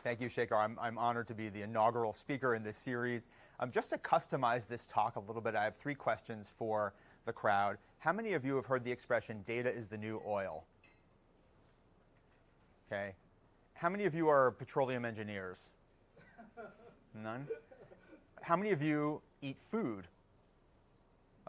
Thank you, Shekhar. I'm honored to be the inaugural speaker in this series. Just to customize this talk a little bit, I have 3 questions for the crowd. How many of you have heard the expression, data is the new oil? Okay. How many of you are petroleum engineers? None? How many of you eat food?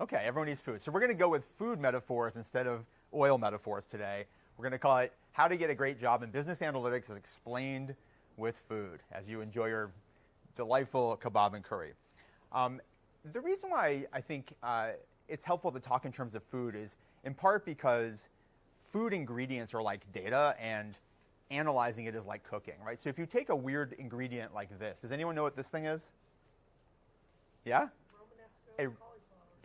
Okay, everyone eats food. So we're going to go with food metaphors instead of oil metaphors today. We're going to call it How to Get a Great Job in Business Analytics as Explained with Food, as you enjoy your delightful kebab and curry. The reason why I think it's helpful to talk in terms of food is in part because food ingredients are like data and analyzing it is like cooking, right? So if you take a weird ingredient like this, does anyone know what this thing is? Yeah? A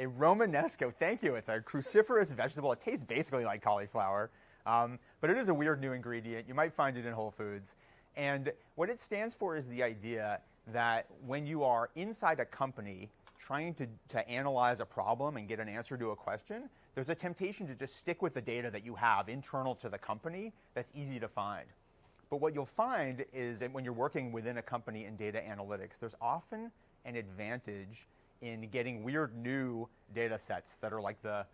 Romanesco, thank you. It's a cruciferous vegetable. It tastes basically like cauliflower, but it is a weird new ingredient. You might find it in Whole Foods. And what it stands for is the idea that when you are inside a company trying to analyze a problem and get an answer to a question, there's a temptation to just stick with the data that you have internal to the company that's easy to find. But what you'll find is that when you're working within a company in data analytics, there's often an advantage in getting weird new data sets that are like the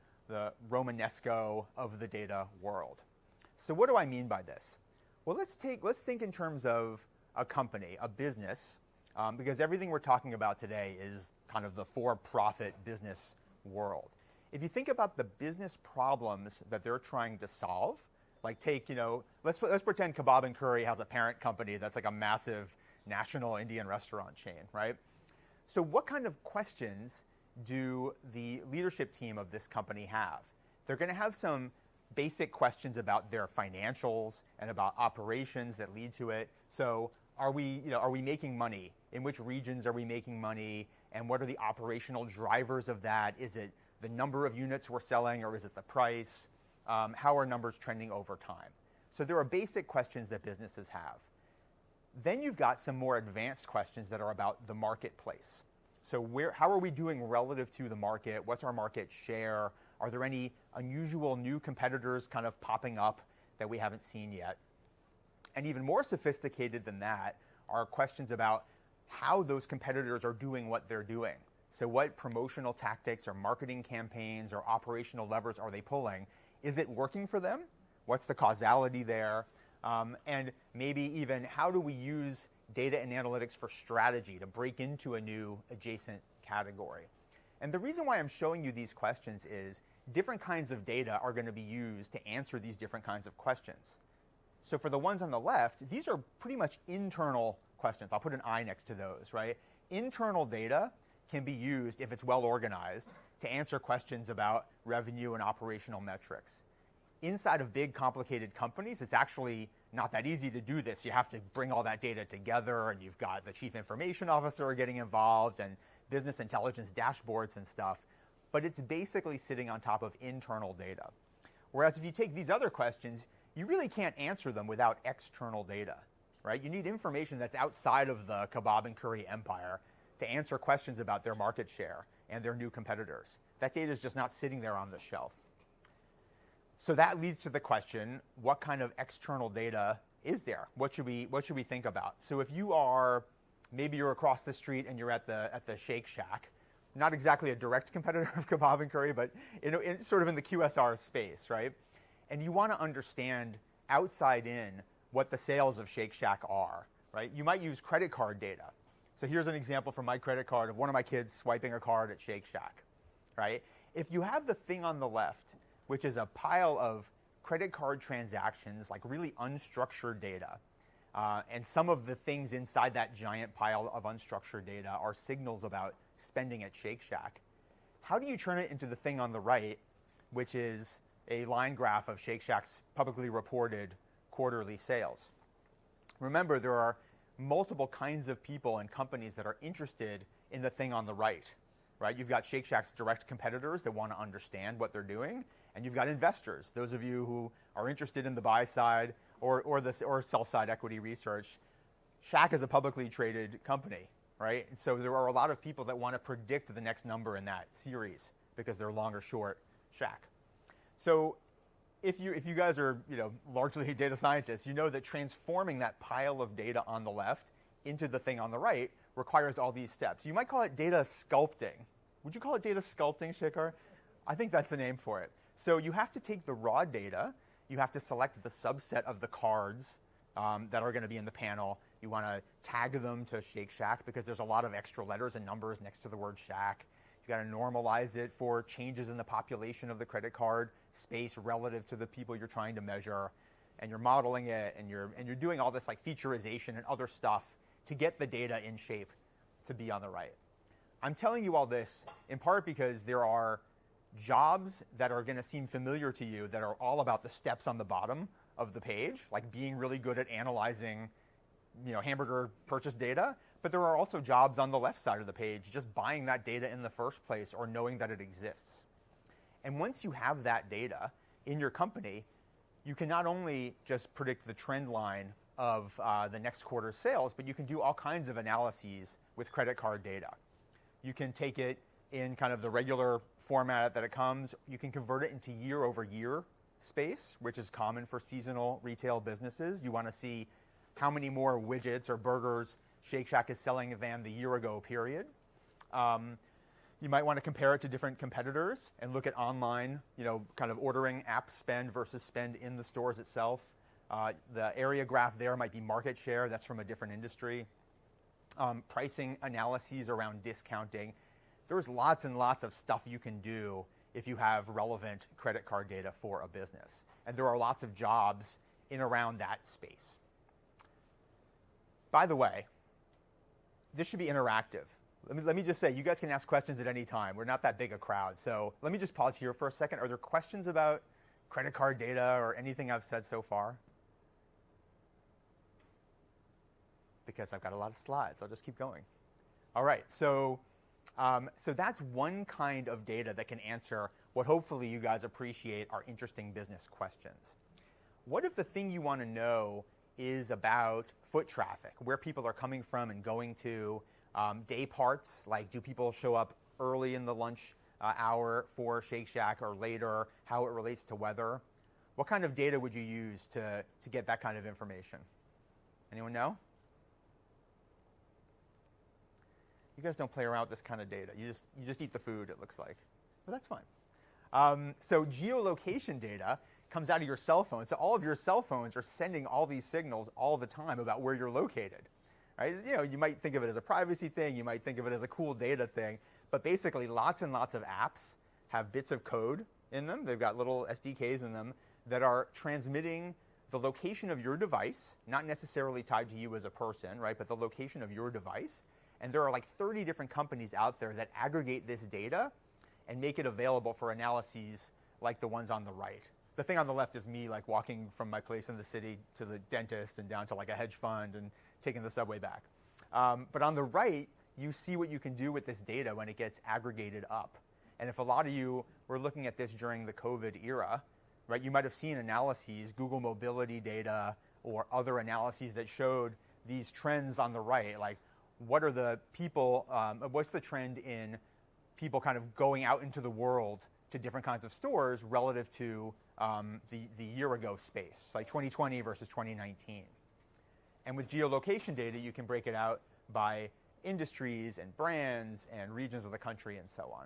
Romanesco of the data world. So what do I mean by this? Well, let's think in terms of a company, a business, because everything we're talking about today is kind of the for-profit business world. If you think about the business problems that they're trying to solve, like let's pretend Kebab and Curry has a parent company that's like a massive national Indian restaurant chain, right? So what kind of questions do the leadership team of this company have? They're going to have some basic questions about their financials and about operations that lead to it. So are we making money? In which regions are we making money? And what are the operational drivers of that? Is it the number of units we're selling, or is it the price? How are numbers trending over time? So there are basic questions that businesses have. Then you've got some more advanced questions that are about the marketplace. So how are we doing relative to the market? What's our market share? Are there any unusual new competitors kind of popping up that we haven't seen yet? And even more sophisticated than that are questions about how those competitors are doing what they're doing. So what promotional tactics or marketing campaigns or operational levers are they pulling? Is it working for them? What's the causality there? And maybe even how do we use data and analytics for strategy to break into a new adjacent category? And the reason why I'm showing you these questions is different kinds of data are going to be used to answer these different kinds of questions. So for the ones on the left, these are pretty much internal questions. I'll put an I next to those, right? Internal data can be used, if it's well organized, to answer questions about revenue and operational metrics. Inside of big, complicated companies, it's actually not that easy to do this. You have to bring all that data together, and you've got the chief information officer getting involved, and business intelligence dashboards and stuff. But it's basically sitting on top of internal data. Whereas if you take these other questions, you really can't answer them without external data, right? You need information that's outside of the Kebab and Curry empire to answer questions about their market share and their new competitors. That data is just not sitting there on the shelf. So that leads to the question, what kind of external data is there? What should we think about? So if maybe you're across the street and you're at the Shake Shack, not exactly a direct competitor of Kebab and Curry, but sort of in the QSR space, right? And you want to understand outside in what the sales of Shake Shack are, right? You might use credit card data. So here's an example from my credit card of one of my kids swiping a card at Shake Shack, right? If you have the thing on the left, which is a pile of credit card transactions, like really unstructured data, and some of the things inside that giant pile of unstructured data are signals about spending at Shake Shack. How do you turn it into the thing on the right, which is a line graph of Shake Shack's publicly reported quarterly sales? Remember, there are multiple kinds of people and companies that are interested in the thing on the right? You've got Shake Shack's direct competitors that want to understand what they're doing, and you've got investors, those of you who are interested in the buy side or sell side equity research. Shack is a publicly traded company, right? And so there are a lot of people that want to predict the next number in that series because they're long or short Shack. So if you guys are largely data scientists, you know that transforming that pile of data on the left into the thing on the right requires all these steps. You might call it data sculpting. Would you call it data sculpting, Shekhar? I think that's the name for it. So you have to take the raw data, you have to select the subset of the cards that are going to be in the panel. You want to tag them to Shake Shack because there's a lot of extra letters and numbers next to the word Shack. You got to normalize it for changes in the population of the credit card space relative to the people you're trying to measure, and you're modeling it, and you're doing all this like featurization and other stuff to get the data in shape to be on the right. I'm telling you all this in part because there are jobs that are going to seem familiar to you that are all about the steps on the bottom of the page, like being really good at analyzing, hamburger purchase data. But there are also jobs on the left side of the page, just buying that data in the first place or knowing that it exists. And once you have that data in your company, you can not only just predict the trend line of the next quarter's sales, but you can do all kinds of analyses with credit card data. You can take it in kind of the regular format that it comes. You can convert it into year-over-year space, which is common for seasonal retail businesses. You want to see how many more widgets or burgers Shake Shack is selling than the year-ago period. You might want to compare it to different competitors and look at online, kind of ordering app spend versus spend in the stores itself. The area graph there might be market share. That's from a different industry. Pricing analyses around discounting. There's lots and lots of stuff you can do if you have relevant credit card data for a business. And there are lots of jobs in around that space. By the way, this should be interactive. Let me just say, you guys can ask questions at any time. We're not that big a crowd. So let me just pause here for a second. Are there questions about credit card data or anything I've said so far? Because I've got a lot of slides. I'll just keep going. All right, so that's one kind of data that can answer what hopefully you guys appreciate are interesting business questions. What if the thing you want to know is about foot traffic, where people are coming from and going to, day parts, like do people show up early in the lunch hour for Shake Shack or later, how it relates to weather? What kind of data would you use to get that kind of information? Anyone know? You guys don't play around with this kind of data. You just eat the food, it looks like. But that's fine. So geolocation data comes out of your cell phone. So all of your cell phones are sending all these signals all the time about where you're located. Right? You might think of it as a privacy thing. You might think of it as a cool data thing. But basically, lots and lots of apps have bits of code in them. They've got little SDKs in them that are transmitting the location of your device, not necessarily tied to you as a person, right? But the location of your device. And there are like 30 different companies out there that aggregate this data and make it available for analyses like the ones on the right. The thing on the left is me like walking from my place in the city to the dentist and down to like a hedge fund and taking the subway back. But on the right, you see what you can do with this data when it gets aggregated up. And if a lot of you were looking at this during the COVID era, right, you might have seen analyses, Google mobility data or other analyses that showed these trends on the right, like what are the people, what's the trend in people kind of going out into the world to different kinds of stores relative to the year ago space, like 2020 versus 2019. And with geolocation data, you can break it out by industries and brands and regions of the country and so on.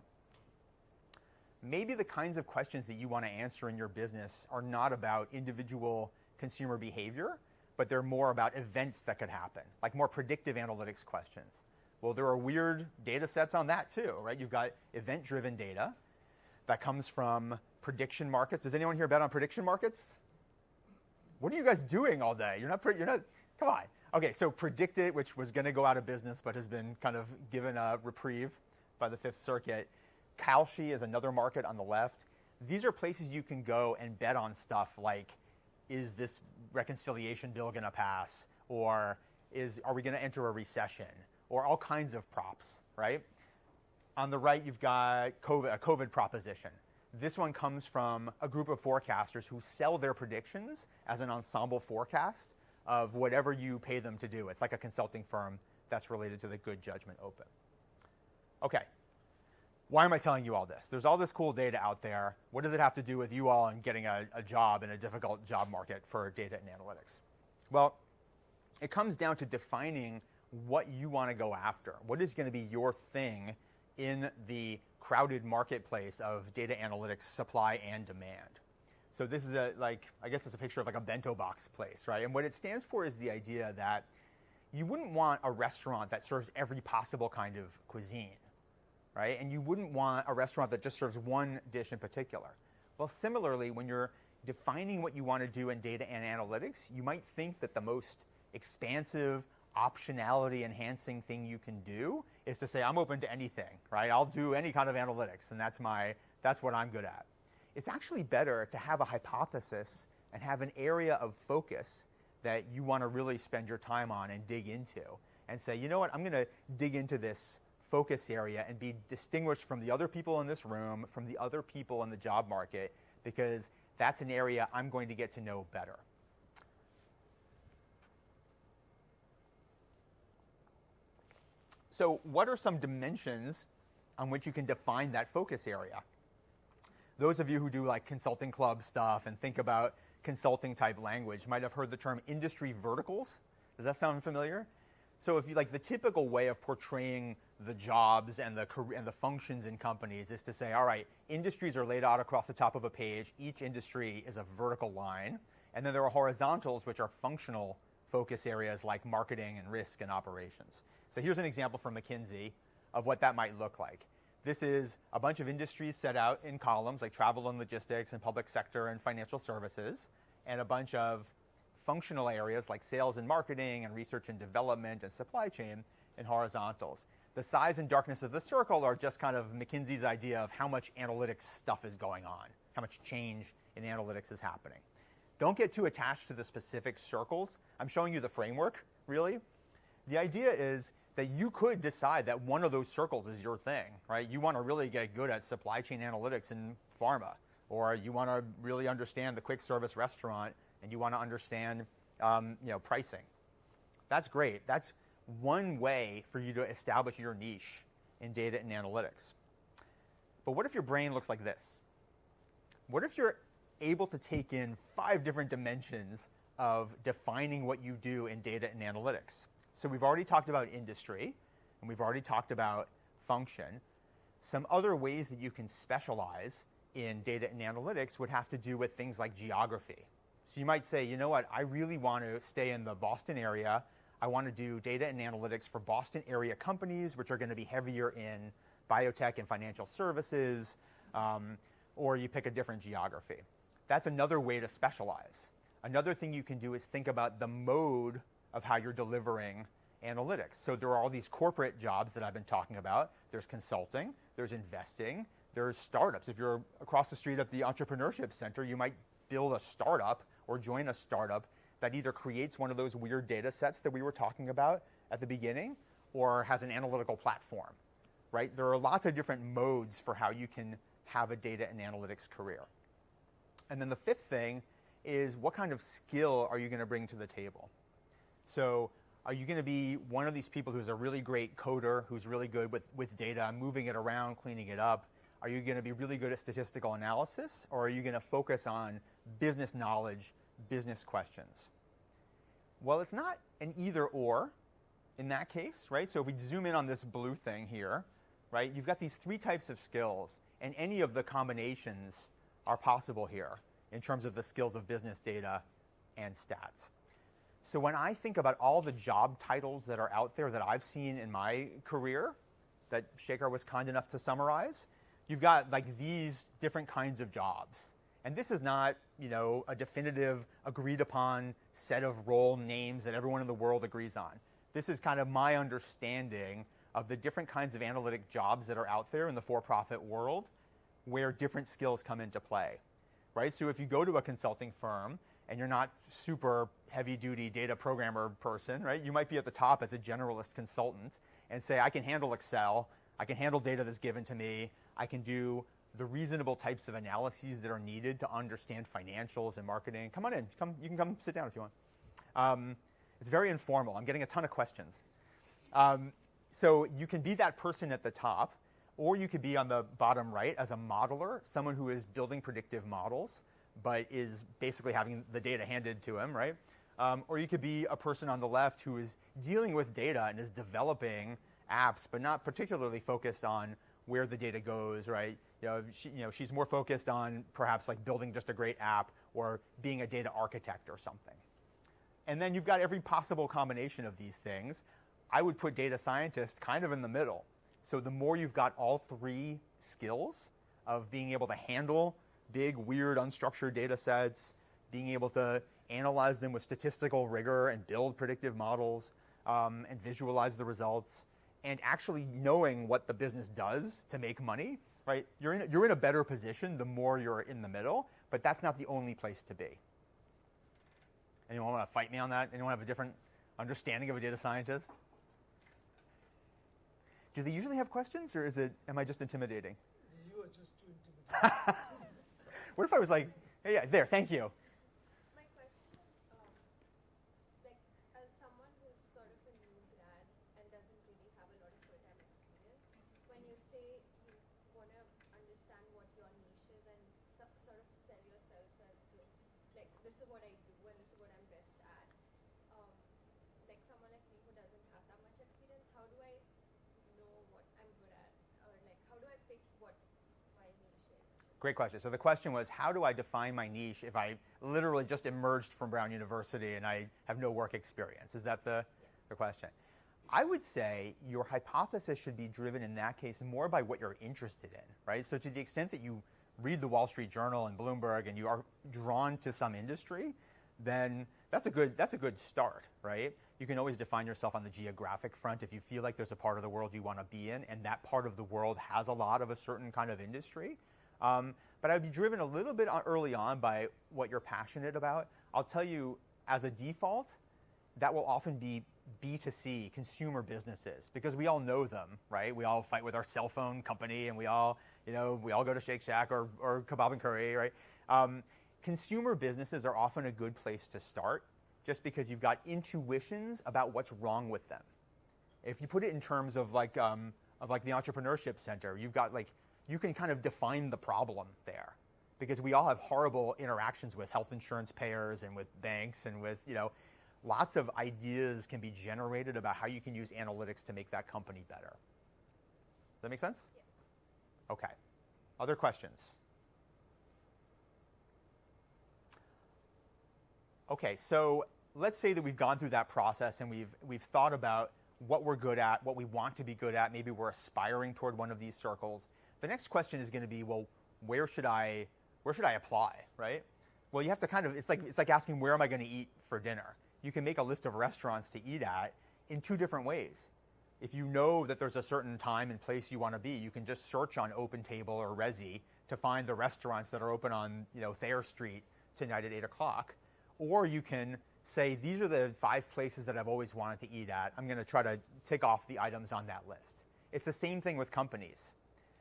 Maybe the kinds of questions that you want to answer in your business are not about individual consumer behavior, but they're more about events that could happen, like more predictive analytics questions. Well, there are weird data sets on that too, right? You've got event-driven data that comes from prediction markets. Does anyone here bet on prediction markets? What are you guys doing all day? You're not, come on. Okay, so Predictit, which was going to go out of business but has been kind of given a reprieve by the Fifth Circuit. Kalshi is another market on the left. These are places you can go and bet on stuff like, is this reconciliation bill going to pass? Or are we going to enter a recession? Or all kinds of props, right? On the right, you've got a COVID proposition. This one comes from a group of forecasters who sell their predictions as an ensemble forecast of whatever you pay them to do. It's like a consulting firm that's related to the Good Judgment Open. Okay, Why am I telling you all this? There's all this cool data out there. What does it have to do with you all and getting a job in a difficult job market for data and analytics? Well, it comes down to defining what you want to go after. What is going to be your thing in the crowded marketplace of data analytics supply and demand? So this is I guess it's a picture of like a bento box place, right? And what it stands for is the idea that you wouldn't want a restaurant that serves every possible kind of cuisine, right? And you wouldn't want a restaurant that just serves one dish in particular. Well, similarly, when you're defining what you want to do in data and analytics, you might think that the most expansive, optionality enhancing thing you can do is to say, I'm open to anything, right? I'll do any kind of analytics, and that's what I'm good at. It's actually better to have a hypothesis and have an area of focus that you want to really spend your time on and dig into and say, you know what, I'm going to dig into this focus area and be distinguished from the other people in this room, from the other people in the job market, because that's an area I'm going to get to know better. So what are some dimensions on which you can define that focus area? Those of you who do like consulting club stuff and think about consulting type language might have heard the term industry verticals. Does that sound familiar? So if you like, the typical way of portraying the jobs and the functions in companies is to say, all right, industries are laid out across the top of a page. Each industry is a vertical line. And then there are horizontals, which are functional focus areas like marketing and risk and operations. So here's an example from McKinsey of what that might look like. This is a bunch of industries set out in columns like travel and logistics and public sector and financial services, and a bunch of functional areas like sales and marketing and research and development and supply chain in horizontals. The size and darkness of the circle are just kind of McKinsey's idea of how much analytics stuff is going on, how much change in analytics is happening. Don't get too attached to the specific circles. I'm showing you the framework, really. The idea is that you could decide that one of those circles is your thing, right? You want to really get good at supply chain analytics in pharma, or you want to really understand the quick service restaurant, and you want to understand pricing. That's great. That's one way for you to establish your niche in data and analytics. But what if your brain looks like this? What if you're able to take in 5 different dimensions of defining what you do in data and analytics? So we've already talked about industry, and we've already talked about function. Some other ways that you can specialize in data and analytics would have to do with things like geography. So you might say, you know what, I really want to stay in the Boston area. I want to do data and analytics for Boston area companies, which are going to be heavier in biotech and financial services, or you pick a different geography. That's another way to specialize. Another thing you can do is think about the mode of how you're delivering analytics. So there are all these corporate jobs that I've been talking about. There's consulting, there's investing, there's startups. If you're across the street at the Entrepreneurship Center, you might build a startup or join a startup that either creates one of those weird data sets that we were talking about at the beginning, or has an analytical platform, right? There are lots of different modes for how you can have a data and analytics career. And then the 5th thing is, what kind of skill are you going to bring to the table? So are you going to be one of these people who's a really great coder, who's really good with data, moving it around, cleaning it up? Are you going to be really good at statistical analysis, or are you going to focus on business knowledge, business questions? Well, it's not an either or in that case, right? So if we zoom in on this blue thing here, right, you've got these 3 types of skills, and any of the combinations are possible here in terms of the skills of business data and stats. So when I think about all the job titles that are out there that I've seen in my career, that Shekhar was kind enough to summarize, you've got like these different kinds of jobs. And this is not, a definitive, agreed upon set of role names that everyone in the world agrees on. This is kind of my understanding of the different kinds of analytic jobs that are out there in the for-profit world, where different skills come into play, right? So if you go to a consulting firm and you're not super heavy-duty data programmer person, right? You might be at the top as a generalist consultant and say, I can handle Excel, I can handle data that's given to me, I can do the reasonable types of analyses that are needed to understand financials and marketing. Come on in, you can come sit down if you want. It's very informal. I'm getting a ton of questions. So you can be that person at the top, Or you could be on the bottom right as a modeler, someone who is building predictive models, but is basically having the data handed to him, right? Or you could be a person on the left who is dealing with data and is developing apps, but not particularly focused on where the data goes, right? She's more focused on perhaps like building just a great app or being a data architect or something. And then you've got every possible combination of these things. I would put data scientist kind of in the middle. So the more you've got all three skills of being able to handle big, weird, unstructured data sets, being able to analyze them with statistical rigor and build predictive models, and visualize the results, and actually knowing what the business does to make money, right? You're in a better position the more you're in the middle, but that's not the only place to be. Anyone want to fight me on that? Anyone have a different understanding of a data scientist? Do they usually have questions, or am I just intimidating? You are just too intimidating. What if I was like, hey, yeah, there, thank you. My question is, like, as someone who's sort of a new grad and doesn't really have a lot of full-time experience, when you say you want to understand what your niche is and sort of sell yourself as to, like, this is what I do and this is what I'm best at, like someone like me who doesn't have that much experience, how do I know what I'm good at? Or, like, how do I pick what my niche is? Great question. So the question was, how do I define my niche if I literally just emerged from Brown University and I have no work experience? Is that the question? I would say your hypothesis should be driven in that case more by what you're interested in, right? So to the extent that you read the Wall Street Journal and Bloomberg and you are drawn to some industry, then that's a good start, right? You can always define yourself on the geographic front if you feel like there's a part of the world you want to be in and that part of the world has a lot of a certain kind of industry. But I'd be driven a little bit early on by what you're passionate about. I'll tell you, as a default, that will often be B2C, consumer businesses, because we all know them, right? We all fight with our cell phone company, and we all go to Shake Shack or Kebab and Curry, right? Consumer businesses are often a good place to start, just because you've got intuitions about what's wrong with them. If you put it in terms of like the Entrepreneurship Center, you've got like, you can kind of define the problem there, because we all have horrible interactions with health insurance payers and with banks and with, lots of ideas can be generated about how you can use analytics to make that company better. Does that make sense? Yeah. Okay. Other questions? Okay, so let's say that we've gone through that process and we've thought about what we're good at, what we want to be good at. Maybe we're aspiring toward one of these circles. The next question is going to be, well, where should I apply, right? Well, you have to it's like asking, where am I going to eat for dinner? You can make a list of restaurants to eat at in two different ways. If you know that there's a certain time and place you want to be, you can just search on OpenTable or Resy to find the restaurants that are open on, Thayer Street tonight at 8 o'clock. Or you can say, these are the 5 places that I've always wanted to eat at. I'm going to try to tick off the items on that list. It's the same thing with companies.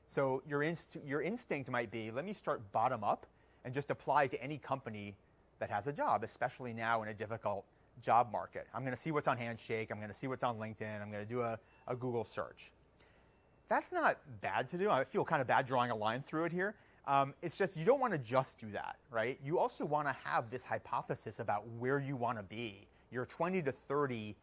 So your instinct might be, let me start bottom up and just apply to any company that has a job, especially now in a difficult job market. I'm going to see what's on Handshake. I'm going to see what's on LinkedIn. I'm going to do a Google search. That's not bad to do. I feel kind of bad drawing a line through it here. It's just you don't want to just do that, right? You also want to have this hypothesis about where you want to be. Your 20 to 30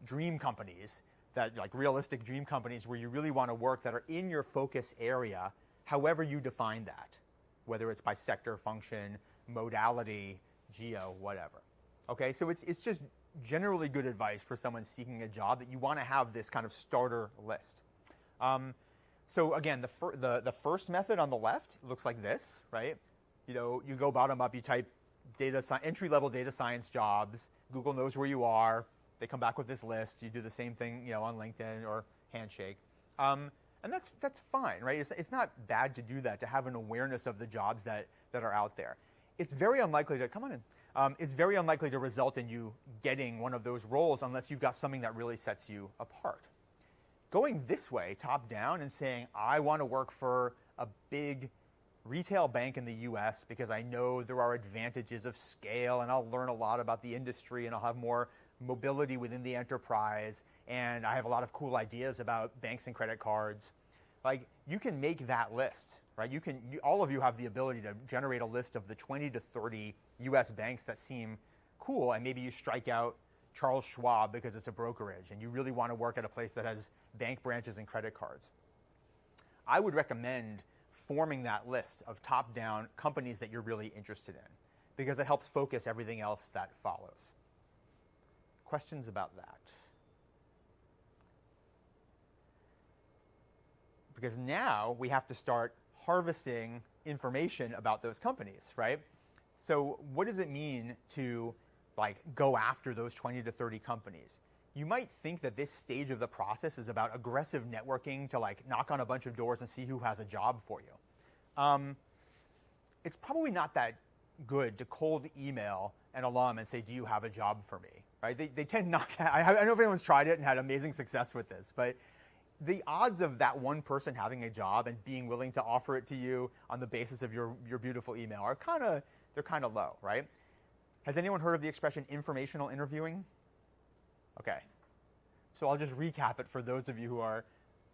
dream companies, that like realistic dream companies where you really want to work, that are in your focus area, however you define that, whether it's by sector, function, modality, geo, whatever. Okay, so it's just generally good advice for someone seeking a job that you want to have this kind of starter list. So again, the first method on the left looks like this, right? You go bottom up, you type entry-level data science jobs. Google knows where you are. They come back with this list. You do the same thing, on LinkedIn or Handshake, and that's fine, right? It's not bad to do that, to have an awareness of the jobs that are out there. It's very unlikely to it's very unlikely to result in you getting one of those roles unless you've got something that really sets you apart. Going this way, top down, and saying, I want to work for a big retail bank in the US because I know there are advantages of scale and I'll learn a lot about the industry and I'll have more mobility within the enterprise and I have a lot of cool ideas about banks and credit cards. Like, you can make that list, right? All of you have the ability to generate a list of the 20 to 30 US banks that seem cool, and maybe you strike out Charles Schwab because it's a brokerage and you really want to work at a place that has bank branches and credit cards. I would recommend forming that list of top-down companies that you're really interested in, because it helps focus everything else that follows. Questions about that? Because now we have to start harvesting information about those companies, right? So what does it mean to go after those 20 to 30 companies? You might think that this stage of the process is about aggressive networking to knock on a bunch of doors and see who has a job for you. It's probably not that good to cold email an alum and say, do you have a job for me? Right? They tend not to. I don't know if anyone's tried it and had amazing success with this, but the odds of that one person having a job and being willing to offer it to you on the basis of your beautiful email are they're kind of low, right? Has anyone heard of the expression informational interviewing? Okay. So I'll just recap it for those of you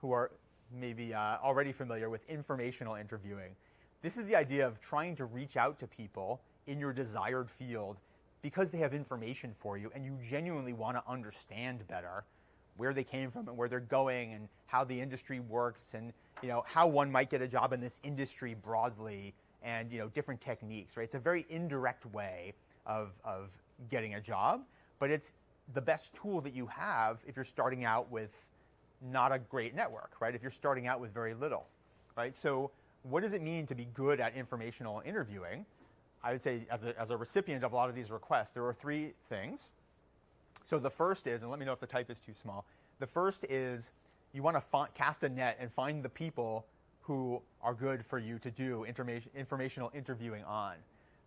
who are maybe already familiar with informational interviewing. This is the idea of trying to reach out to people in your desired field because they have information for you and you genuinely want to understand better where they came from and where they're going and how the industry works and how one might get a job in this industry broadly and different techniques, right? It's a very indirect way of getting a job, but it's the best tool that you have if you're starting out with not a great network, right? If you're starting out with very little, right? So what does it mean to be good at informational interviewing? I would say as a recipient of a lot of these requests, there are 3 things. So the first is, and let me know if the type is too small, the first is you want to cast a net and find the people who are good for you to do informational interviewing on.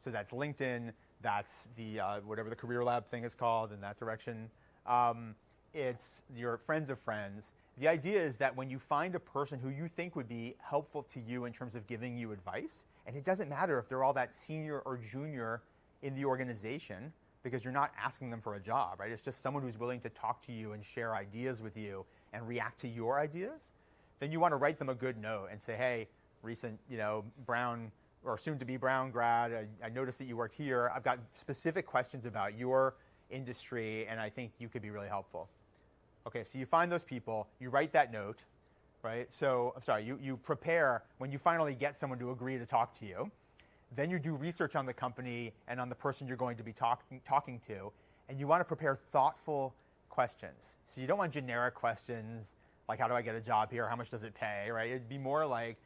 So that's LinkedIn, that's the whatever the Career Lab thing is called in that direction. It's your friends of friends. The idea is that when you find a person who you think would be helpful to you in terms of giving you advice, and it doesn't matter if they're all that senior or junior in the organization, because you're not asking them for a job, right? It's just someone who's willing to talk to you and share ideas with you and react to your ideas. Then you want to write them a good note and say, hey, recent, Brown or soon-to-be Brown grad, I noticed that you worked here. I've got specific questions about your industry, and I think you could be really helpful. Okay, so you find those people, you write that note, right? So, I'm sorry, you prepare when you finally get someone to agree to talk to you. Then you do research on the company and on the person you're going to be talking to, and you want to prepare thoughtful questions. So you don't want generic questions like, how do I get a job here? How much does it pay, right? It'd be more like,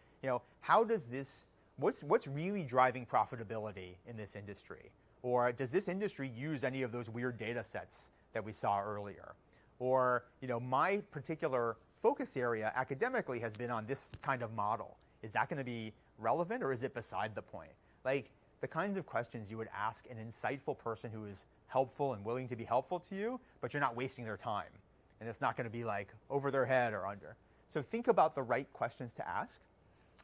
what's really driving profitability in this industry? Or does this industry use any of those weird data sets that we saw earlier? Or, my particular focus area academically has been on this kind of model. Is that going to be relevant, or is it beside the point? Like, the kinds of questions you would ask an insightful person who is helpful and willing to be helpful to you, but you're not wasting their time. And it's not going to be over their head or under. So think about the right questions to ask.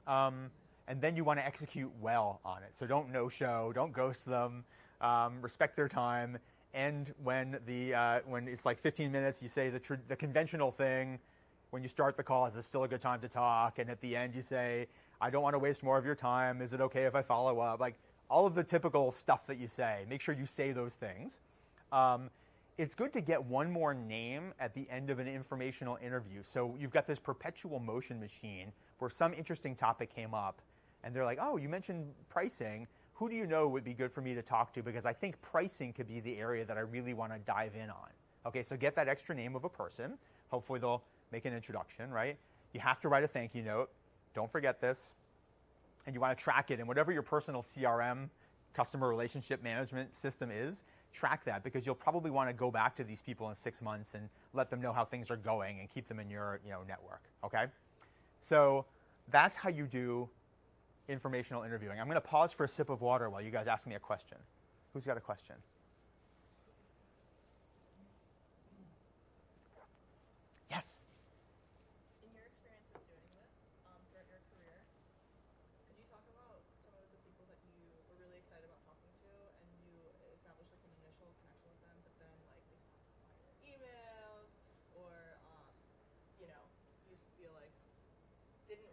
And then you want to execute well on it. So don't no-show, don't ghost them, respect their time. And when it's 15 minutes, you say the conventional thing. When you start the call, is this still a good time to talk? And at the end, you say, I don't want to waste more of your time. Is it okay if I follow up? All of the typical stuff that you say. Make sure you say those things. It's good to get one more name at the end of an informational interview. So you've got this perpetual motion machine where some interesting topic came up, and they're like, oh, you mentioned pricing. Who do you know would be good for me to talk to? Because I think pricing could be the area that I really want to dive in on. Okay, so get that extra name of a person. Hopefully they'll make an introduction, right? You have to write a thank you note. Don't forget this. And you want to track it in whatever your personal CRM, customer relationship management system is. Track that, because you'll probably want to go back to these people in 6 months and let them know how things are going and keep them in your network, okay? So that's how you do informational interviewing. I'm going to pause for a sip of water while you guys ask me a question. Who's got a question? Yes? In your experience of doing this throughout your career, could you talk about some of the people that you were really excited about talking to and you established an initial connection with them, but then they stopped replying your emails or you just feel didn't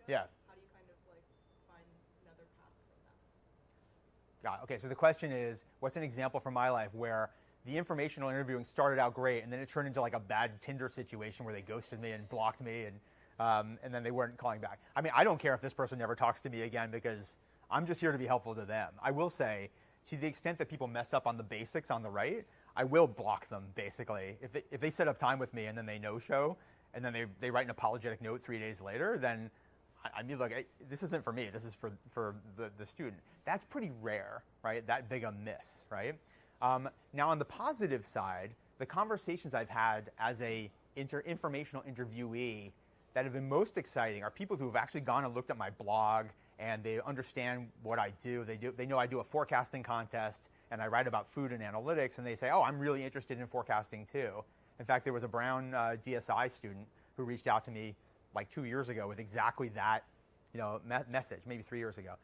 Yeah. How do you kind of like find another path from that? Got it. Okay, so the question is, what's an example from my life where the informational interviewing started out great and then it turned into like a bad Tinder situation where they ghosted me and blocked me and then they weren't calling back. I mean, I don't care if this person never talks to me again because I'm just here to be helpful to them. I will say, to the extent that people mess up on the basics on the right, I will block them basically. If they set up time with me and then they no-show and then they write an apologetic note 3 days later, then I mean, look, this isn't for me. This is for the student. That's pretty rare, right? That big a miss, right? Now, on the positive side, the conversations I've had as a informational interviewee that have been most exciting are people who have actually gone and looked at my blog and they understand what I do. They know I do a forecasting contest and I write about food and analytics, and they say, oh, I'm really interested in forecasting too. In fact, there was a Brown DSI student who reached out to me like 2 years ago with exactly that, message, maybe 3 years ago,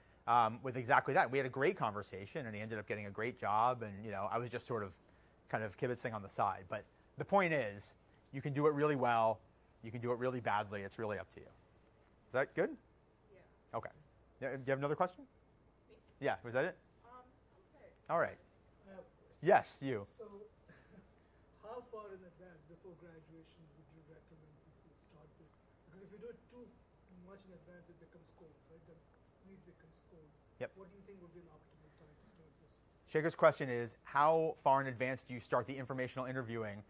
with exactly that. We had a great conversation, and he ended up getting a great job, and I was just sort of kind of kibitzing on the side. But the point is, you can do it really well, you can do it really badly. It's really up to you. Is that good? Yeah. Okay. Do you have another question? Me? Yeah. Was that it? Okay. All right. I have a question. Yes, you. So, how far in advance before graduation would you recommend people start this? Because if you do it too much in advance, it becomes cold, right? The lead becomes cold. Yep. What do you think would be an optimal time to start this? Shaker's question is, how far in advance do you start the informational interviewing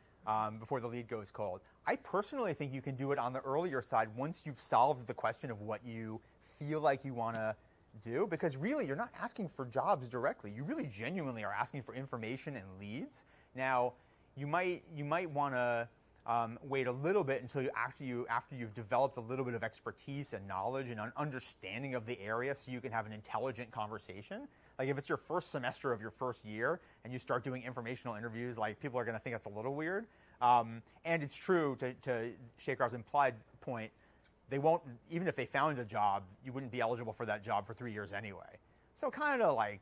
before the lead goes cold? I personally think you can do it on the earlier side once you've solved the question of what you feel like you want to do, because really you're not asking for jobs directly. You really genuinely are asking for information and leads. Now, you might want to wait a little bit until after you've developed a little bit of expertise and knowledge and an understanding of the area, so you can have an intelligent conversation. Like if it's your first semester of your first year and you start doing informational interviews, like people are going to think that's a little weird. And it's true to Shekhar's implied point, they won't, even if they found a job, you wouldn't be eligible for that job for 3 years anyway. So kind of like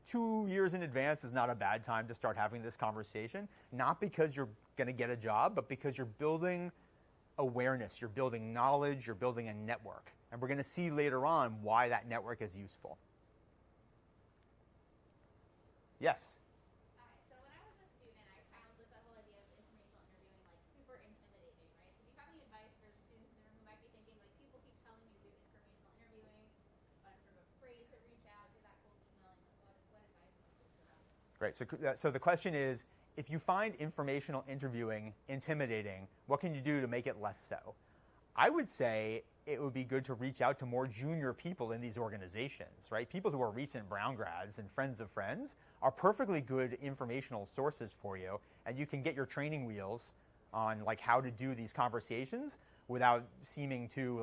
2 years in advance is not a bad time to start having this conversation, not because you're going to get a job, but because you're building awareness, you're building knowledge, you're building a network. And we're going to see later on why that network is useful. Yes? So when I was a student, I found this whole idea of informational interviewing like super intimidating, right? So do you have any advice for students in the room who might be thinking like people keep telling me to do informational interviewing, but I'm sort of afraid to reach out to that cold emailing? Like what advice would you give to them? Great. So the question is, if you find informational interviewing intimidating, what can you do to make it less so? I would say it would be good to reach out to more junior people in these organizations, right? People who are recent Brown grads and friends of friends are perfectly good informational sources for you, and you can get your training wheels on like how to do these conversations without seeming too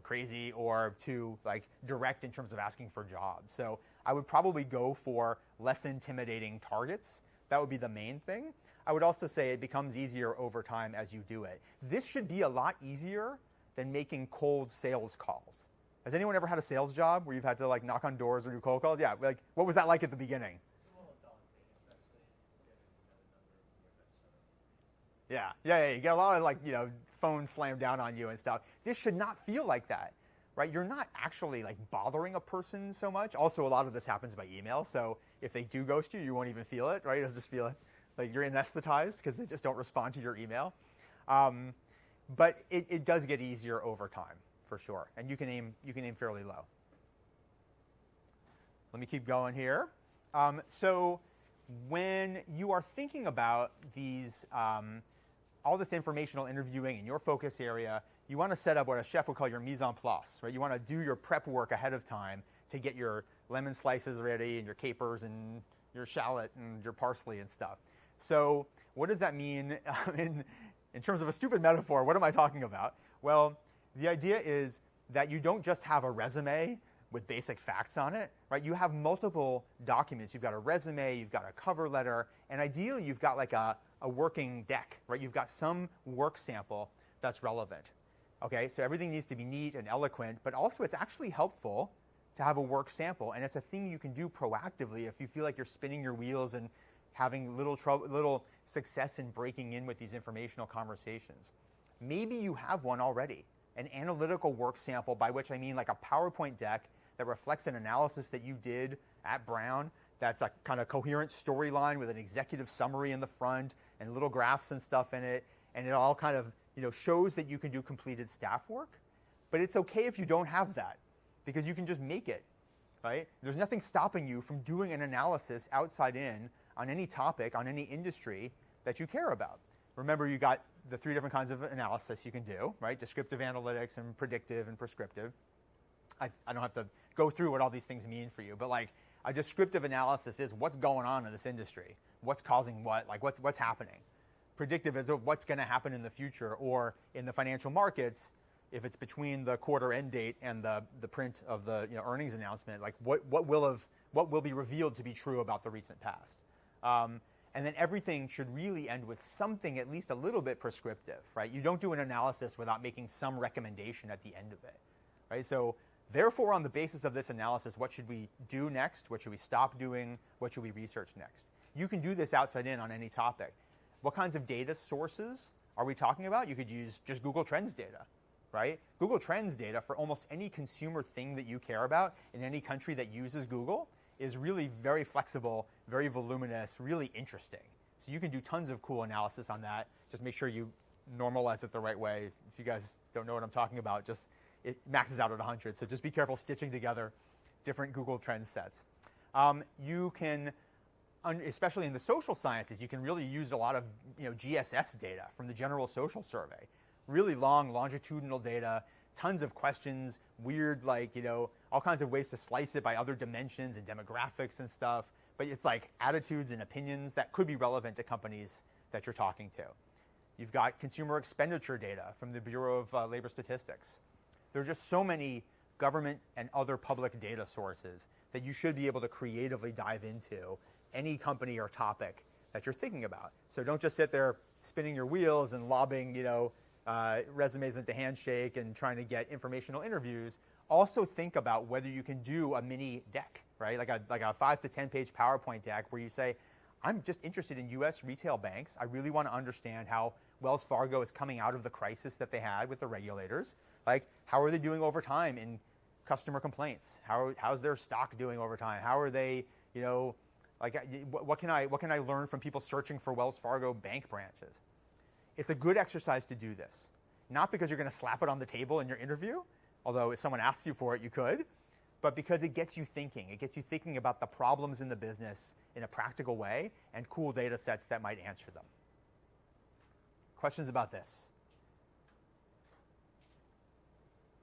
crazy or too direct in terms of asking for jobs. So I would probably go for less intimidating targets. That would be the main thing. I would also say it becomes easier over time as you do it. This should be a lot easier than making cold sales calls. Has anyone ever had a sales job where you've had to knock on doors or do cold calls? Yeah, what was that like at the beginning? It's a little daunting, especially getting a number of Yeah. You get a lot of phones slammed down on you and stuff. This should not feel like that, right? You're not actually bothering a person so much. Also, a lot of this happens by email, so if they do ghost you, you won't even feel it, right? You'll just feel like you're anesthetized because they just don't respond to your email. But it does get easier over time, for sure, and you can aim fairly low. Let me keep going here. So when you are thinking about these, all this informational interviewing in your focus area, you want to set up what a chef would call your mise en place, right? You want to do your prep work ahead of time to get your lemon slices ready and your capers and your shallot and your parsley and stuff. So what does that mean in terms of a stupid metaphor? What am I talking about? Well, the idea is that you don't just have a resume with basic facts on it, right? You have multiple documents. You've got a resume, you've got a cover letter, and ideally you've got a working deck, right? You've got some work sample that's relevant. Okay, so everything needs to be neat and eloquent, but also it's actually helpful to have a work sample, and it's a thing you can do proactively if you feel like you're spinning your wheels and having little success in breaking in with these informational conversations. Maybe you have one already, an analytical work sample, by which I mean like a PowerPoint deck that reflects an analysis that you did at Brown. That's a kind of coherent storyline with an executive summary in the front and little graphs and stuff in it. And it all kind of shows that you can do completed staff work. But it's okay if you don't have that, because you can just make it, right? There's nothing stopping you from doing an analysis outside in on any topic, on any industry that you care about. Remember, you got the 3 different kinds of analysis you can do, right? Descriptive analytics and predictive and prescriptive. I don't have to go through what all these things mean for you, but like a descriptive analysis is what's going on in this industry, what's causing what, like what's happening. Predictive is what's going to happen in the future, or in the financial markets, if it's between the quarter end date and the print of the earnings announcement, like what will be revealed to be true about the recent past. And then everything should really end with something at least a little bit prescriptive, right? You don't do an analysis without making some recommendation at the end of it, right? So therefore, on the basis of this analysis, what should we do next? What should we stop doing? What should we research next? You can do this outside in on any topic. What kinds of data sources are we talking about? You could use just Google Trends data, right? Google Trends data for almost any consumer thing that you care about in any country that uses Google is really very flexible, very voluminous, really interesting. So you can do tons of cool analysis on that. Just make sure you normalize it the right way. If you guys don't know what I'm talking about, it maxes out at 100. So just be careful stitching together different Google Trends sets. You can, especially in the social sciences, you can really use a lot of GSS data from the General Social Survey. Really long longitudinal data, tons of questions, weird, all kinds of ways to slice it by other dimensions and demographics and stuff. But it's like attitudes and opinions that could be relevant to companies that you're talking to. You've got consumer expenditure data from the Bureau of Labor Statistics. There are just so many government and other public data sources that you should be able to creatively dive into any company or topic that you're thinking about. So don't just sit there spinning your wheels and lobbing, resumes into Handshake and trying to get informational interviews. Also think about whether you can do a mini deck, right? Like a 5 to 10 page PowerPoint deck where you say, I'm just interested in US retail banks. I really want to understand how Wells Fargo is coming out of the crisis that they had with the regulators. Like, how are they doing over time in customer complaints? How's their stock doing over time? How are they, what can I learn from people searching for Wells Fargo bank branches? It's a good exercise to do this. Not because you're going to slap it on the table in your interview, although if someone asks you for it, you could, but because it gets you thinking. It gets you thinking about the problems in the business in a practical way and cool data sets that might answer them. Questions about this?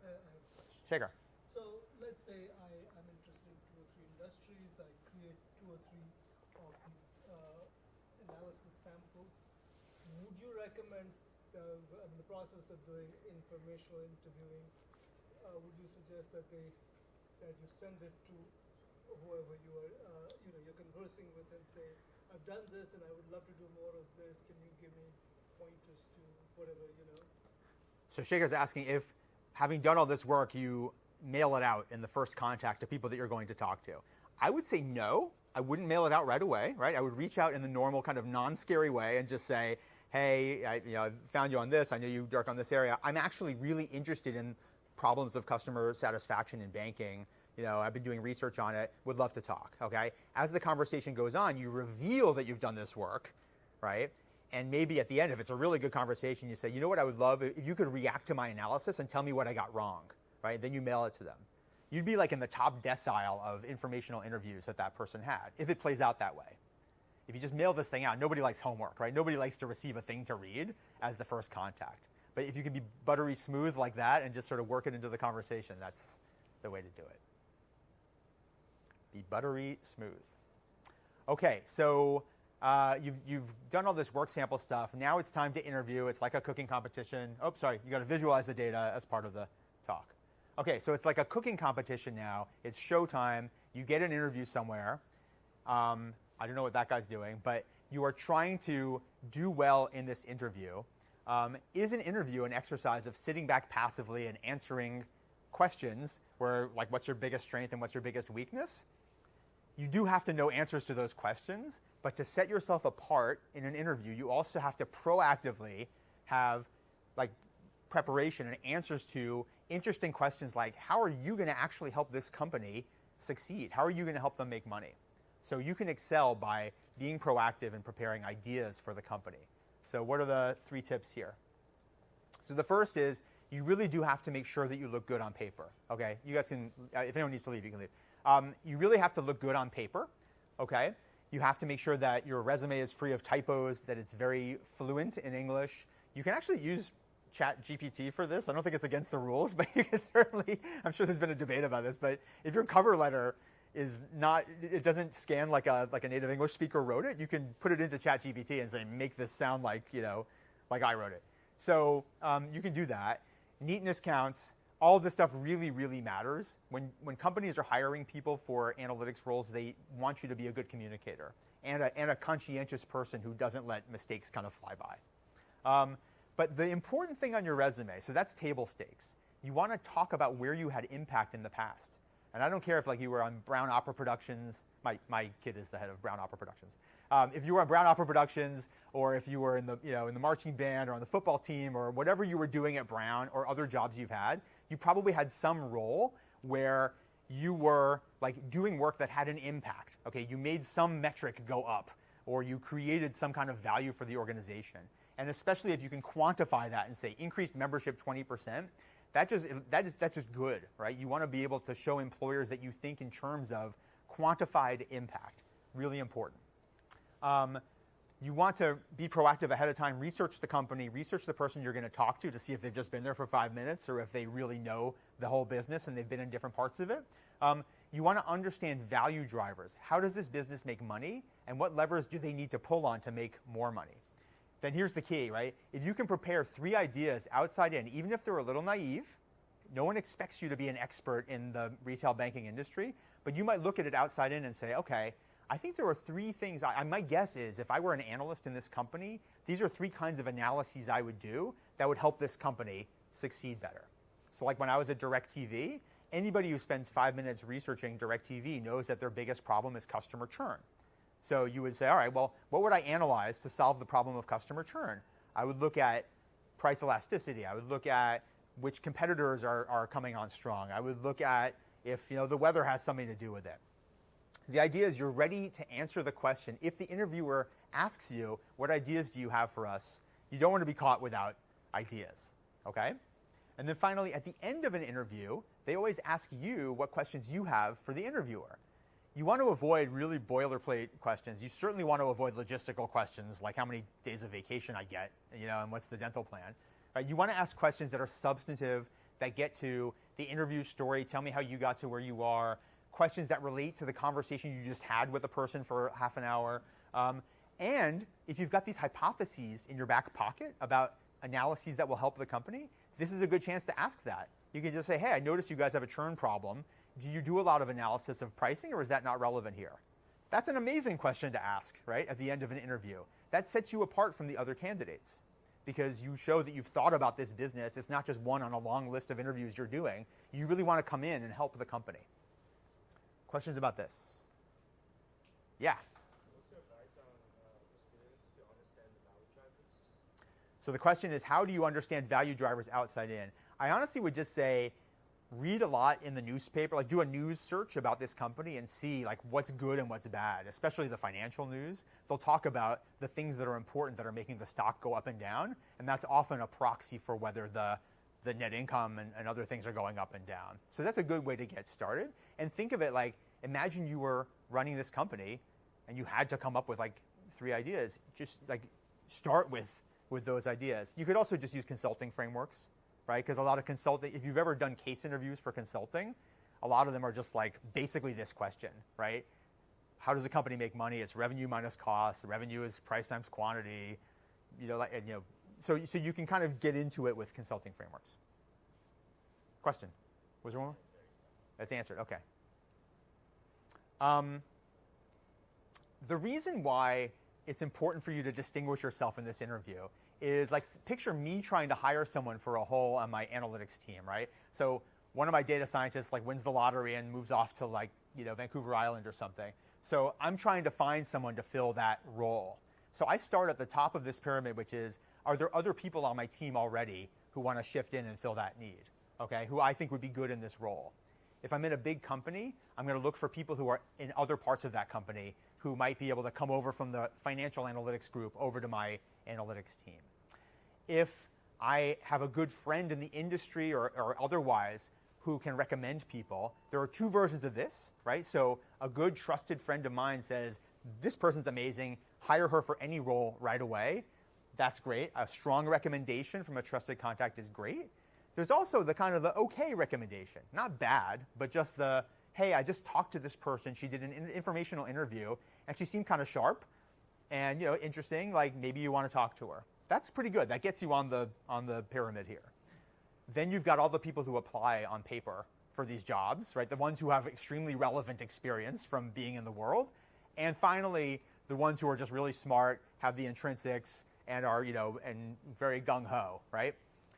I have a question. Shaker. So let's say I'm interested in 2 or 3 industries. I create 2 or 3 of these analysis samples. Would you recommend, in the process of doing informational interviewing, would you suggest that that you send it to whoever you're conversing with and say, I've done this and I would love to do more of this. Can you give me pointers to whatever, So Shaker's asking if, having done all this work, you mail it out in the first contact to people that you're going to talk to. I would say no. I wouldn't mail it out right away, right? I would reach out in the normal kind of non-scary way and just say, hey, I found you on this. I know you work on this area. I'm actually really interested in problems of customer satisfaction in banking. I've been doing research on it. Would love to talk, okay? As the conversation goes on, you reveal that you've done this work, right? And maybe at the end, if it's a really good conversation, you say, you know what I would love? If you could react to my analysis and tell me what I got wrong, right? Then you mail it to them. You'd be like in the top decile of informational interviews that person had, if it plays out that way. If you just mail this thing out, nobody likes homework, right? Nobody likes to receive a thing to read as the first contact. But if you can be buttery smooth like that and just sort of work it into the conversation, that's the way to do it. Be buttery smooth. Okay, so you've done all this work sample stuff. Now it's time to interview. It's like a cooking competition. Oh, sorry, you got to visualize the data as part of the talk. Okay, so it's like a cooking competition now. It's showtime. You get an interview somewhere. I don't know what that guy's doing, but you are trying to do well in this interview. Is an interview an exercise of sitting back passively and answering questions where, like, what's your biggest strength and what's your biggest weakness? You do have to know answers to those questions, but to set yourself apart in an interview, you also have to proactively have, like, preparation and answers to interesting questions like, how are you going to actually help this company succeed? How are you going to help them make money? So you can excel by being proactive and preparing ideas for the company. So what are the 3 tips here? So the first is, you really do have to make sure that you look good on paper. Okay, you guys can, if anyone needs to leave, you can leave. You really have to look good on paper. Okay, you have to make sure that your resume is free of typos, that it's very fluent in English. You can actually use ChatGPT for this. I don't think it's against the rules, but you can certainly, I'm sure there's been a debate about this, but if your cover letter is not, it doesn't scan like a native English speaker wrote it, you can put it into ChatGPT and say, make this sound like, like I wrote it. So you can do that. Neatness counts. All this stuff really, really matters. When companies are hiring people for analytics roles, they want you to be a good communicator and a conscientious person who doesn't let mistakes kind of fly by. But the important thing on your resume, so that's table stakes. You want to talk about where you had impact in the past. And I don't care if you were on Brown Opera Productions. My kid is the head of Brown Opera Productions. If you were on Brown Opera Productions, or if you were in the marching band or on the football team or whatever you were doing at Brown or other jobs you've had, you probably had some role where you were doing work that had an impact. Okay, you made some metric go up, or you created some kind of value for the organization. And especially if you can quantify that and say increased membership 20%, that's just good, right? You want to be able to show employers that you think in terms of quantified impact. Really important. You want to be proactive ahead of time, research the company, research the person you're going to talk to see if they've just been there for 5 minutes or if they really know the whole business and they've been in different parts of it. You want to understand value drivers. How does this business make money, and what levers do they need to pull on to make more money? Then here's the key, right? If you can prepare 3 ideas outside in, even if they're a little naive, no one expects you to be an expert in the retail banking industry, but you might look at it outside in and say, okay, I think there are 3 things. My guess is if I were an analyst in this company, these are 3 kinds of analyses I would do that would help this company succeed better. So like when I was at DirecTV, anybody who spends 5 minutes researching DirecTV knows that their biggest problem is customer churn. So you would say, all right, well, what would I analyze to solve the problem of customer churn? I would look at price elasticity. I would look at which competitors are coming on strong. I would look at if the weather has something to do with it. The idea is you're ready to answer the question. If the interviewer asks you, what ideas do you have for us? You don't want to be caught without ideas, okay? And then finally, at the end of an interview, they always ask you what questions you have for the interviewer. You want to avoid really boilerplate questions. You certainly want to avoid logistical questions like how many days of vacation I get, and what's the dental plan. Right? You want to ask questions that are substantive, that get to the interview story. Tell me how you got to where you are. Questions that relate to the conversation you just had with a person for half an hour. And if you've got these hypotheses in your back pocket about analyses that will help the company, this is a good chance to ask that. You can just say, hey, I noticed you guys have a churn problem. Do you do a lot of analysis of pricing, or is that not relevant here? That's an amazing question to ask, right, at the end of an interview. That sets you apart from the other candidates because you show that you've thought about this business. It's not just one on a long list of interviews you're doing. You really want to come in and help the company. Questions about this? Yeah? What's your advice on for students to understand the value drivers? So the question is, how do you understand value drivers outside in? I honestly would just say, read a lot in the newspaper, do a news search about this company and see what's good and what's bad, especially the financial news. They'll talk about the things that are important that are making the stock go up and down, and that's often a proxy for whether the net income and other things are going up and down. So that's a good way to get started. And think of it imagine you were running this company and you had to come up with 3 ideas. Just start with those ideas. You could also just use consulting frameworks, right? Because a lot of consulting, if you've ever done case interviews for consulting, a lot of them are just basically this question, right? How does a company make money? It's revenue minus cost. Revenue is price times quantity. So you can kind of get into it with consulting frameworks. Question? Was there one more? That's answered. Okay. The reason why it's important for you to distinguish yourself in this interview is picture me trying to hire someone for a role on my analytics team, right? So one of my data scientists wins the lottery and moves off to Vancouver Island or something. So I'm trying to find someone to fill that role. So I start at the top of this pyramid, which is, are there other people on my team already who want to shift in and fill that need, okay, who I think would be good in this role. If I'm in a big company, I'm going to look for people who are in other parts of that company who might be able to come over from the financial analytics group over to my analytics team. If I have a good friend in the industry or otherwise who can recommend people, there are two versions of this, right? So a good trusted friend of mine says, this person's amazing, hire her for any role right away. That's great. A strong recommendation from a trusted contact is great. There's also the kind of the okay recommendation, not bad, but just the, hey, I just talked to this person. She did an informational interview, and she seemed kind of sharp and interesting. Like maybe you want to talk to her. That's pretty good. That gets you on the pyramid here. Then you've got all the people who apply on paper for these jobs, right? The ones who have extremely relevant experience from being in the world, and finally the ones who are just really smart, have the intrinsics, and are and very gung ho, right?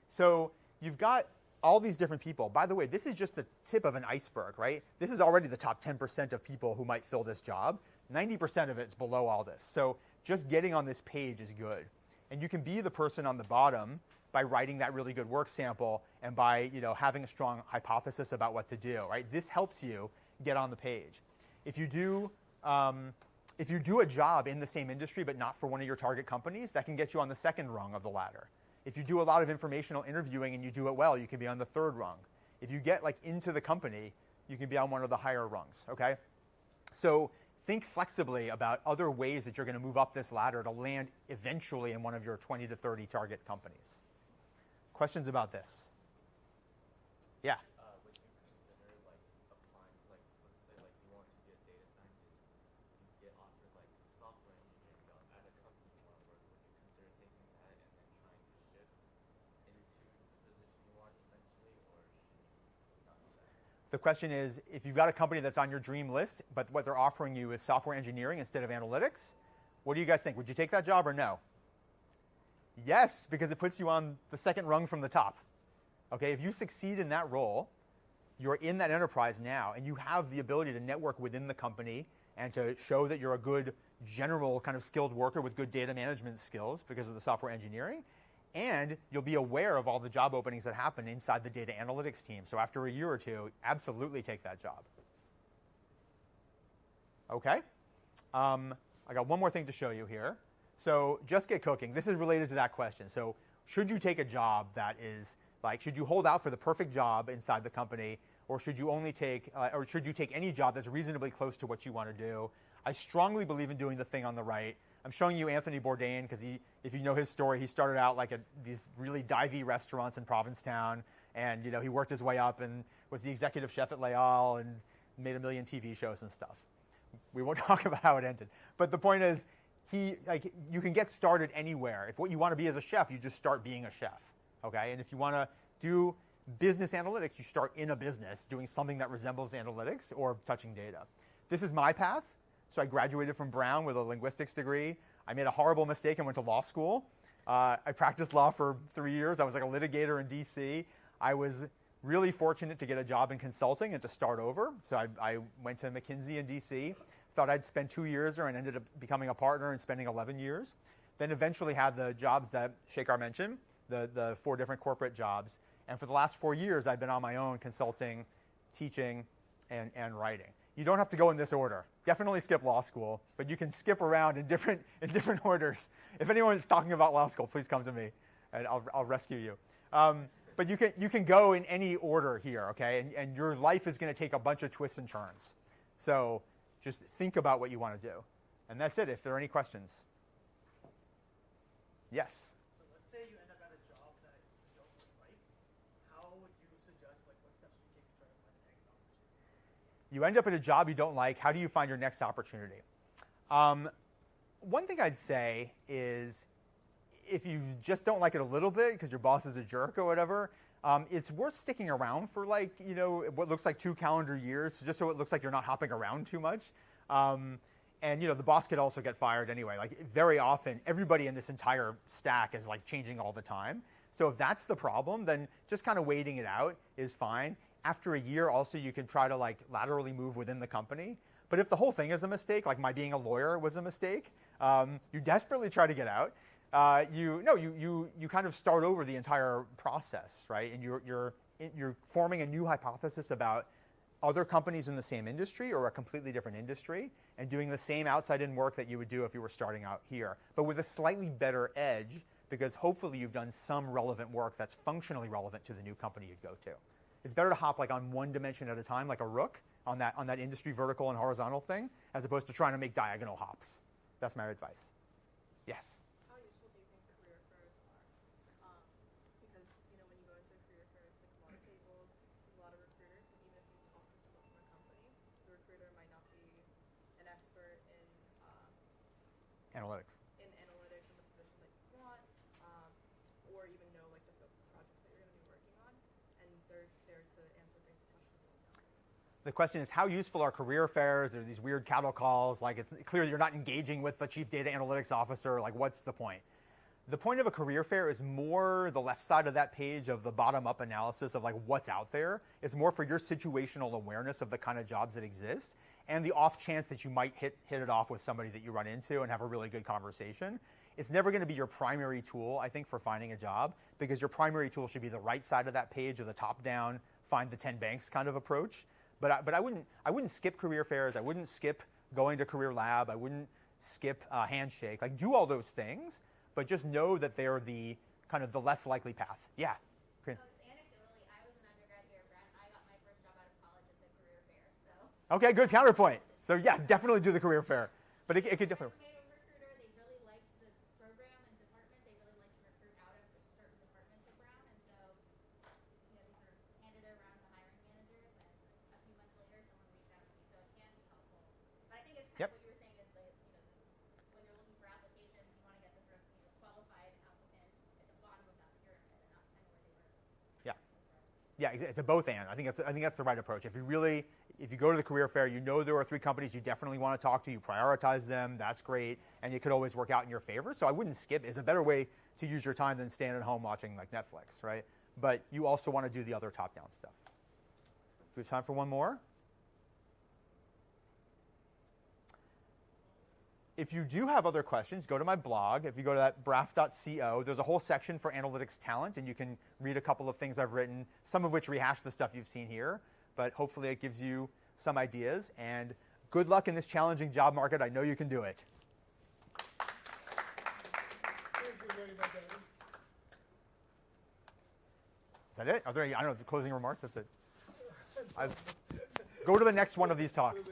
So you've got all these different people. By the way, this is just the tip of an iceberg, right? This is already the top 10% of people who might fill this job. 90% of it's below all this. So just getting on this page is good. And you can be the person on the bottom by writing that really good work sample and by having a strong hypothesis about what to do, right? This helps you get on the page. If you do a job in the same industry but not for one of your target companies, that can get you on the second rung of the ladder. If you do a lot of informational interviewing and you do it well, you can be on the third rung. If you get into the company, you can be on one of the higher rungs, okay? So think flexibly about other ways that you're going to move up this ladder to land eventually in one of your 20 to 30 target companies. Questions about this? Yeah? Would you consider applying, let's say you want to be a data scientist, you get offered software engineering job at a company you want to work with. Would you consider taking that and then trying to shift into the position you want eventually, or should you not do that? The question is, if you've got a company that's on your dream list, but what they're offering you is software engineering instead of analytics, what do you guys think? Would you take that job or no? Yes, because it puts you on the second rung from the top. Okay, if you succeed in that role, you're in that enterprise now, and you have the ability to network within the company and to show that you're a good general kind of skilled worker with good data management skills because of the software engineering, and you'll be aware of all the job openings that happen inside the data analytics team. So after a year or two, absolutely take that job. Okay, I got one more thing to show you here. So just get cooking. This is related to that question. So should you take a job that is should you hold out for the perfect job inside the company, or should you only take, or should you take any job that's reasonably close to what you want to do? I strongly believe in doing the thing on the right. I'm showing you Anthony Bourdain because if you know his story, he started out these really divey restaurants in Provincetown, and he worked his way up and was the executive chef at Leal and made a million TV shows and stuff. We won't talk about how it ended, but the point is, you can get started anywhere. If what you want to be as a chef, you just start being a chef, okay? And if you want to do business analytics, you start in a business doing something that resembles analytics or touching data. This is my path. So I graduated from Brown with a linguistics degree. I made a horrible mistake and went to law school. I practiced law for 3 years. I was a litigator in DC. I was really fortunate to get a job in consulting and to start over. So I went to McKinsey in DC. Thought I'd spend 2 years there and ended up becoming a partner and spending 11 years. Then eventually had the jobs that Shekhar mentioned, the 4 different corporate jobs. And for the last 4 years, I've been on my own consulting, teaching, and writing. You don't have to go in this order. Definitely skip law school, but you can skip around in different orders. If anyone's talking about law school, please come to me, and I'll rescue you. But you can go in any order here, okay? And your life is going to take a bunch of twists and turns. So just think about what you want to do. And that's it, if there are any questions. Yes? So let's say you end up at a job that you don't really like. How would you suggest, what steps would you take to try to find the next opportunity? You end up at a job you don't like. How do you find your next opportunity? One thing I'd say is if you just don't like it a little bit because your boss is a jerk or whatever, it's worth sticking around for what looks like 2 calendar years, just so it looks like you're not hopping around too much. And the boss could also get fired anyway. Very often, everybody in this entire stack is changing all the time. So if that's the problem, then just kind of waiting it out is fine. After a year, also you can try to laterally move within the company. But if the whole thing is a mistake, like my being a lawyer was a mistake, you desperately try to get out. You kind of start over the entire process, right? And you're forming a new hypothesis about other companies in the same industry or a completely different industry, and doing the same outside-in work that you would do if you were starting out here, but with a slightly better edge, because hopefully you've done some relevant work that's functionally relevant to the new company you'd go to. It's better to hop like on one dimension at a time, like a rook, on that industry vertical and horizontal thing, as opposed to trying to make diagonal hops. That's my advice. Yes? How useful do you think career fairs are? Because when you go into a career fair, it's like a lot of tables, a lot of recruiters, and even if you talk to someone from a company, the recruiter might not be an expert in Analytics. in analytics in the position that you want, or even know like the scope of the projects that you're going to be working on, and they're there to answer basic questions about the company. The question is, how useful are career fairs? There are these weird cattle calls. Like, it's clear you're not engaging with the chief data analytics officer. Like, what's the point? The point of a career fair is more the left side of that page of the bottom-up analysis of like what's out there. It's more for your situational awareness of the kind of jobs that exist, and the off chance that you might hit it off with somebody that you run into and have a really good conversation. It's never going to be your primary tool, I think, for finding a job, because your primary tool should be the right side of that page, or the top-down, find the 10 banks kind of approach. But I wouldn't skip career fairs. I wouldn't skip going to Career Lab. I wouldn't skip Handshake. Like, do all those things, but just know that they're the kind of the less likely path. Yeah. So just anecdotally, I was an undergrad here at Brent. I got my first job out of college at the career fair. So Okay, good counterpoint. So yes, definitely do the career fair. But it could definitely. I made a recruiter. They really liked the program and department. They really liked to recruit out of certain departments at Brown, and so they sort of handed it around to the hiring managers, and a few months later, someone reached out to me. So it can be helpful. But I think it's kind Yep. of what you were saying is that when you're looking for applications, you want to get the sort of qualified applicant at the bottom of that pyramid, and that's kind of where they were. Yeah. Yeah, it's a both and. I think that's the right approach. If you go to the career fair, you know there are 3 companies you definitely want to talk to, you prioritize them, that's great, and it could always work out in your favor. So I wouldn't skip. It's a better way to use your time than staying at home watching like Netflix, right? But you also want to do the other top-down stuff. Do we have time for one more? If you do have other questions, go to my blog. If you go to that braff.co, there's a whole section for analytics talent, and you can read a couple of things I've written, some of which rehash the stuff you've seen here, but hopefully it gives you some ideas. And good luck in this challenging job market. I know you can do it. Thank you very much, Adam. Is that it? Are there any, I don't know, closing remarks? That's it. Go to the next one of these talks.